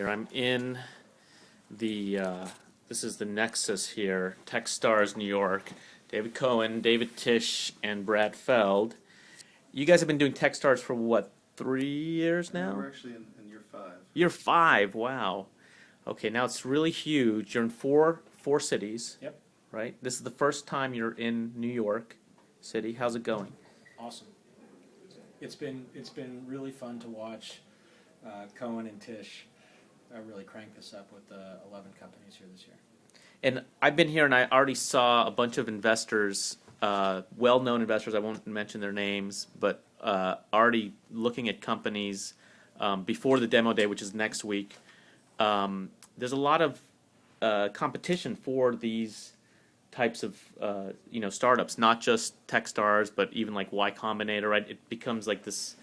Here I'm in the, this is the Nexus here, Techstars, New York. David Cohen, David Tisch, and Brad Feld. You guys have been doing Techstars for what, 3 years now? We're actually in year 5. Year 5, wow. Okay, now it's really huge. You're in four cities. Yep. Right? This is the first time you're in New York City. How's it going? Awesome. It's been really fun to watch Cohen and Tisch really crank this up with the 11 companies here this year. And I've been here and I already saw a bunch of investors, well-known investors, I won't mention their names, but already looking at companies before the demo day, which is next week. There's a lot of competition for these types of startups, not just Techstars, but even like Y Combinator, right? It becomes like this.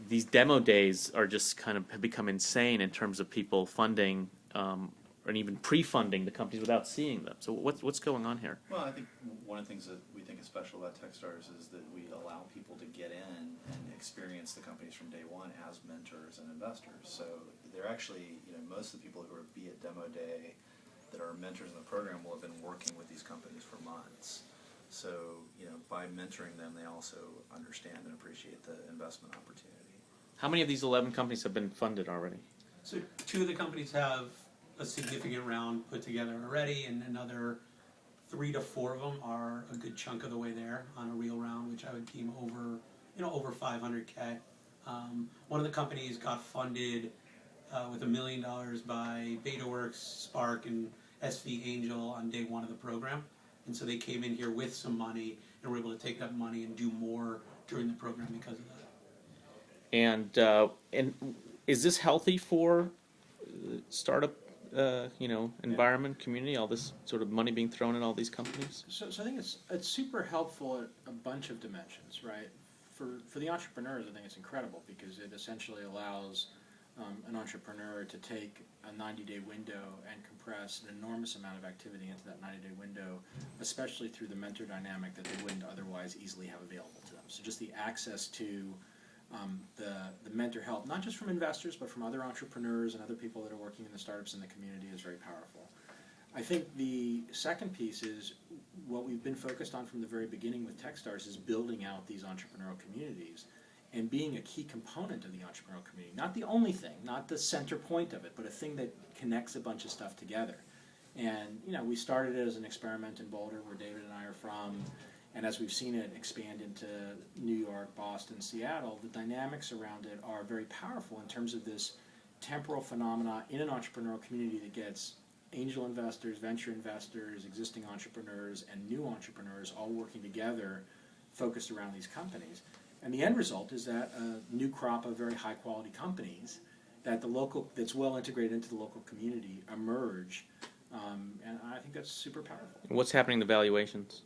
These demo days are just kind of have become insane in terms of people funding and even pre-funding the companies without seeing them. So what's going on here? Well, I think one of the things that we think is special about Techstars is that we allow people to get in and experience the companies from day one as mentors and investors. So they're actually, most of the people who are be at demo day that are mentors in the program will have been working with these companies for months. So, by mentoring them, they also understand and appreciate the investment opportunity. How many of these 11 companies have been funded already? So 2 of the companies have a significant round put together already, and another 3 to 4 of them are a good chunk of the way there on a real round, which I would deem over 500K. One of the companies got funded with $1 million by BetaWorks, Spark, and SV Angel on day 1 of the program. And so they came in here with some money and were able to take that money and do more during the program because of that. And is this healthy for startup, environment, community? All this sort of money being thrown at all these companies. So I think it's super helpful at a bunch of dimensions, right? For the entrepreneurs, I think it's incredible because it essentially allows an entrepreneur to take a 90-day window and compress an enormous amount of activity into that 90-day window, especially through the mentor dynamic that they wouldn't otherwise easily have available to them. So just the access to the mentor help, not just from investors, but from other entrepreneurs and other people that are working in the startups in the community is very powerful. I think the second piece is what we've been focused on from the very beginning with Techstars is building out these entrepreneurial communities and being a key component of the entrepreneurial community. Not the only thing, not the center point of it, but a thing that connects a bunch of stuff together. And, we started it as an experiment in Boulder, where David and I are from, and as we've seen it expand into New York, Boston, Seattle, the dynamics around it are very powerful in terms of this temporal phenomena in an entrepreneurial community that gets angel investors, venture investors, existing entrepreneurs, and new entrepreneurs all working together, focused around these companies. And the end result is that a new crop of very high-quality companies that's well integrated into the local community emerge, and I think that's super powerful. What's happening to valuations?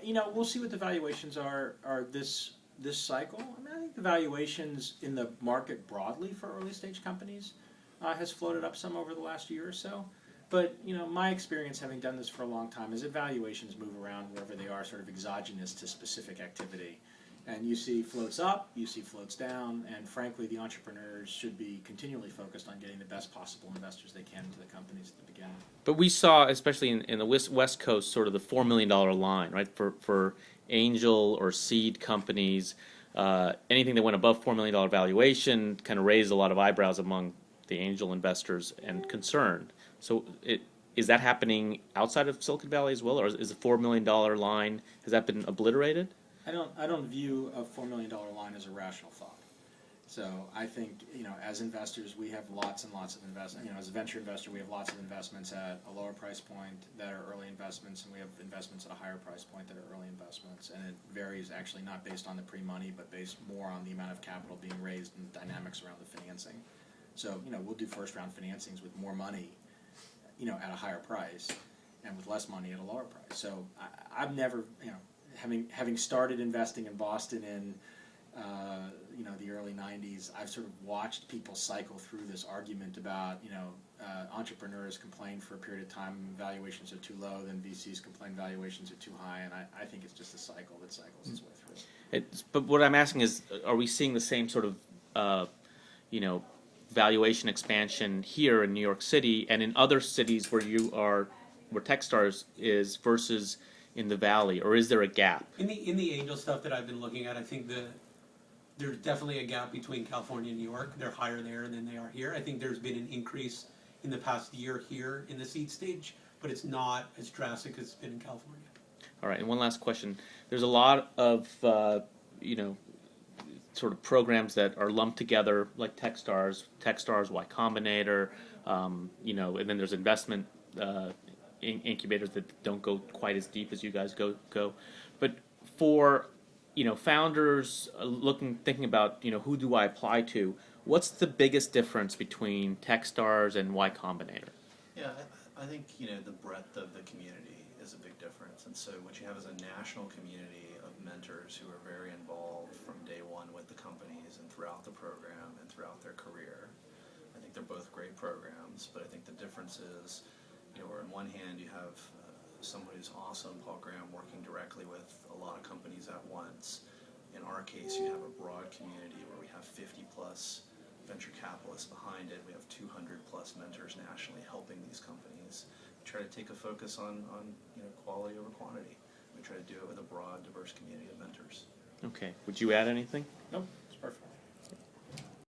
We'll see what the valuations are this cycle. I think the valuations in the market broadly for early-stage companies has floated up some over the last year or so. But, my experience having done this for a long time is that valuations move around wherever they are, sort of exogenous to specific activity. And you see floats up, you see floats down, and frankly, the entrepreneurs should be continually focused on getting the best possible investors they can into the companies at the beginning. But we saw, especially in the West Coast, sort of the $4 million line, right? For angel or seed companies, anything that went above $4 million valuation kind of raised a lot of eyebrows among the angel investors and concerned. So is that happening outside of Silicon Valley as well, or is the $4 million line, has that been obliterated? I don't view a $4 million line as a rational thought. So I think, as investors, we have lots and lots of investments. As a venture investor, we have lots of investments at a lower price point that are early investments, and we have investments at a higher price point that are early investments. And it varies actually not based on the pre-money, but based more on the amount of capital being raised and the dynamics around the financing. So, we'll do first-round financings with more money, at a higher price, and with less money at a lower price. So I've never, having started investing in Boston in, the early 90s, I've sort of watched people cycle through this argument about, entrepreneurs complain for a period of time valuations are too low, then VCs complain valuations are too high, and I think it's just a cycle that cycles its way through. But what I'm asking is, are we seeing the same sort of valuation expansion here in New York City and in other cities where where Techstars is versus in the Valley, or is there a gap? In the angel stuff that I've been looking at, I think there's definitely a gap between California and New York. They're higher there than they are here. I think there's been an increase in the past year here in the seed stage, but it's not as drastic as it's been in California. All right, and one last question. There's a lot of sort of programs that are lumped together, like Techstars, Y Combinator, and then there's investment incubators that don't go quite as deep as you guys go. But for founders thinking about who do I apply to, what's the biggest difference between Techstars and Y Combinator? Yeah, I think the breadth of the community is a big difference, and so what you have is a national community of mentors who are very involved from day one with the companies and throughout the program and throughout their career. I think they're both great programs, but I think the difference is, where on one hand you have someone who's awesome, Paul Graham, working directly with a lot of companies at once. In our case, you have a broad community where we have 50 plus venture capitalists behind it. We have 200 plus mentors nationally helping these companies. We try to take a focus on quality over quantity. We try to do it with a broad, diverse community of mentors. Okay. Would you add anything? Nope, it's perfect.